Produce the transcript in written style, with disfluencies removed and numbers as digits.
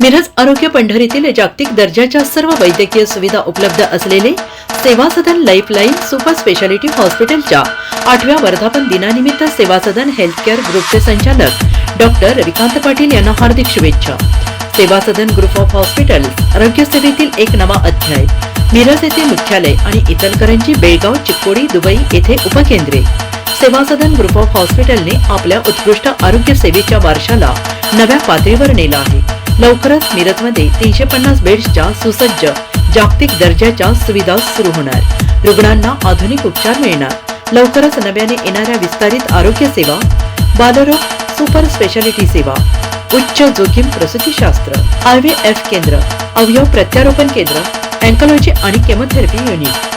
मिरज आरोग्य पंढरीतील जागतिक दर्जाच्या सर्व वैद्यकीय सुविधा उपलब्ध असलेले सेवा सदन लाईफलाईन सुपर स्पेशालिटी हॉस्पिटलच्या 8व्या वर्धापन दिनानिमित्त सेवा सदन हेल्थकेअर ग्रुपचे संचालक डॉक्टर रविकांत पाटील यांना हार्दिक शुभेच्छा। सेवा सदन ग्रुप ऑफ हॉस्पिटल्स आरोग्य सेवेतील एक नवा अध्याय। मिरज येथे मुख्यालय आणि इचलकरंजी, बेळगाव, चिक्कोडी, दुबई येथे उपकेंद्रे। सेवा सदन ग्रुप ऑफ हॉस्पिटलने आपल्या उत्कृष्ट आरोग्य सेवेच्या वारशाला नव्या पातळीवर नेला आहे। लवकरच मिरजमध्ये 350 बेड्सच्या सुसज्ज जागतिक दर्जाच्या सुविधा सुरू होणार। रुग्णांना आधुनिक उपचार मिळणार। लवकरच नव्याने येणाऱ्या विस्तारित आरोग्य सेवा, बालरोग सुपर स्पेशालिटी सेवा, उच्च जोखीम प्रसूतीशास्त्र, IVF केंद्र, अवयव प्रत्यारोपण केंद्र, ऑन्कोलॉजी आणि केमोथेरपी युनिट